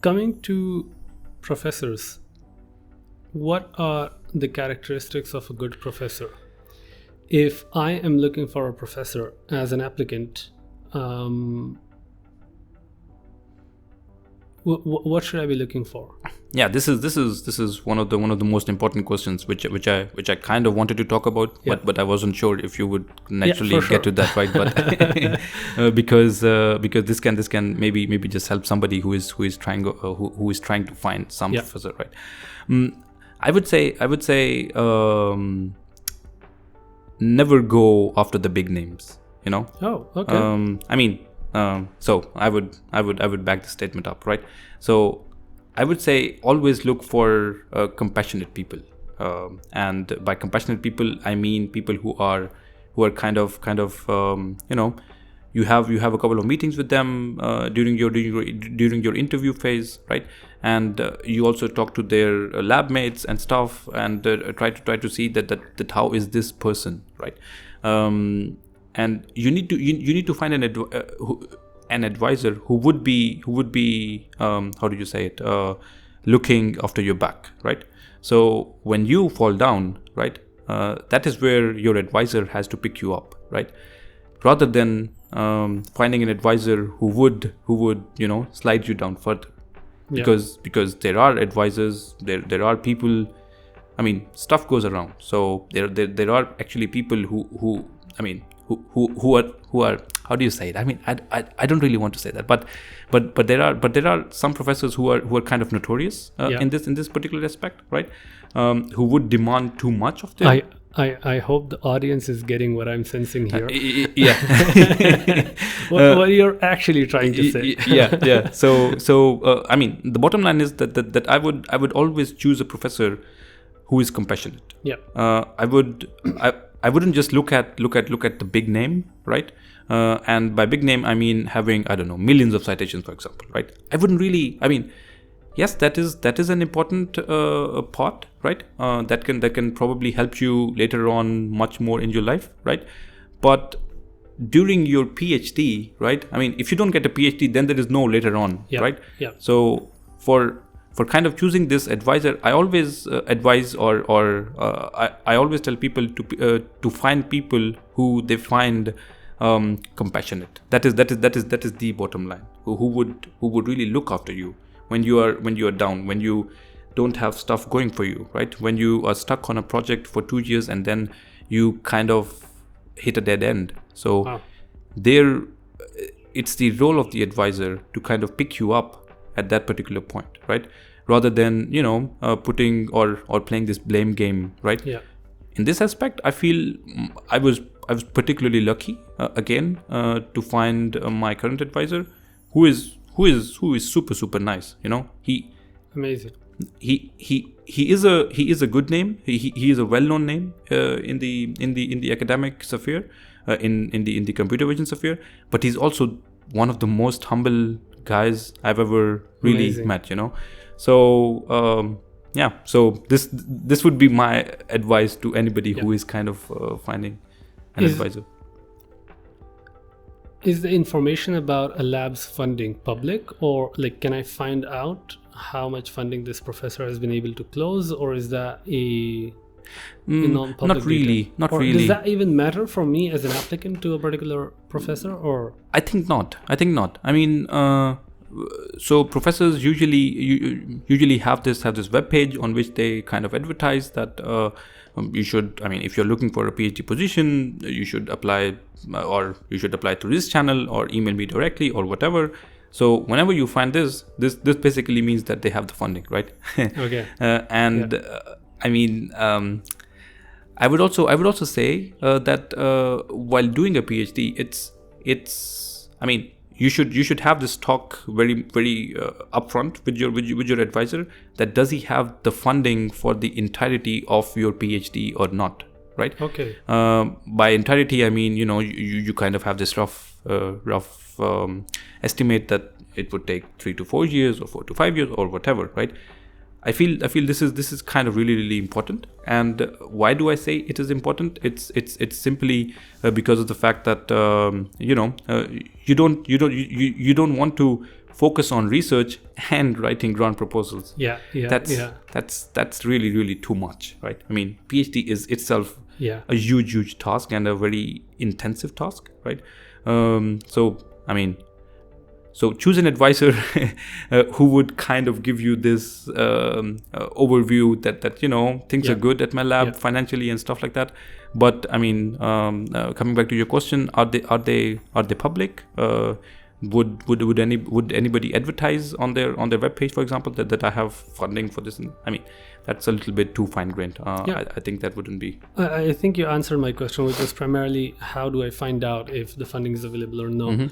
Coming to professors, what are the characteristics of a good professor? If I am looking for a professor as an applicant, what should I be looking for? Yeah, this is one of the most important questions which I kind of wanted to talk about, but I wasn't sure if you would naturally get to that, right? But because this can maybe just help somebody who is trying to find some professor, right? I would say never go after the big names, you know. Oh, okay. So I would back the statement up, right? So I would say always look for compassionate people, and by compassionate people I mean people who are kind of you have a couple of meetings with them during your interview phase, right? And you also talk to their lab mates and stuff, and try to see that how is this person, right? And you need to find an advisor who would be how do you say it, looking after your back, right? So when you fall down, right, that is where your advisor has to pick you up, right? Rather than finding an advisor who would slide you down further, because there are advisors, there are people. I mean, stuff goes around. So there are actually people who are how do you say it? I mean, I don't really want to say that, but there are some professors who are kind of notorious in this particular aspect, right? Who would demand too much of them. I hope the audience is getting what I'm sensing here. Yeah. What you're actually trying to say. Yeah. So I mean, the bottom line is that I would always choose a professor who is compassionate. Yeah. I wouldn't just look at the big name, right? And by big name I mean having, I don't know, millions of citations, for example, right? I wouldn't really. I mean, yes, that is an important part, right? That can probably help you later on much more in your life, right? But during your PhD, right? I mean, if you don't get a PhD, then there is no later on, right? Yeah. So for kind of choosing this advisor, I always advise or I always tell people to find people who they find compassionate. That is the bottom line. Who would really look after you when you are down, when you don't have stuff going for you, right? When you are stuck on a project for 2 years and then you kind of hit a dead end. So it's the role of the advisor to kind of pick you up at that particular point, right? Rather than putting or playing this blame game, right? Yeah. In this aspect, I feel I was particularly lucky again to find my current advisor, who is super nice. Amazing. He is a good name. He is a well-known name in the academic sphere, in the computer vision sphere. But he's also one of the most humble guys I've ever really met. So so this would be my advice to anybody who is kind of finding an advisor. Is the information about a lab's funding public, or can I find out how much funding this professor has been able to close, or is that a non-public? Not really. Data? Not or really. Does that even matter for me as an applicant to a particular professor, or? I think not. I mean, so professors usually have this web page on which they kind of advertise that you should. I mean, if you're looking for a PhD position, you should apply, or you should apply through this channel, or email me directly, or whatever. So whenever you find this basically means that they have the funding, right? Okay. I mean, I would also say that while doing a PhD, it's. I mean, you should have this talk very upfront with your advisor, that does he have the funding for the entirety of your PhD or not, right? Okay. By entirety, I mean you kind of have this rough estimate that it would take 3 to 4 years or 4 to 5 years or whatever, right? I feel this is kind of really important. And why do I say it is important? It's simply because of the fact that you don't want to focus on research and writing grant proposals. That's really, really too much, right? I mean, PhD is itself a huge task and a very intensive task, right? So choose an advisor who would kind of give you this overview that you know, things are good at my lab financially and stuff like that. But I mean, coming back to your question, are they public? Would anybody advertise on their webpage, for example, that I have funding for this? I mean, that's a little bit too fine-grained. I think that wouldn't be. I think you answered my question, which is primarily how do I find out if the funding is available or no.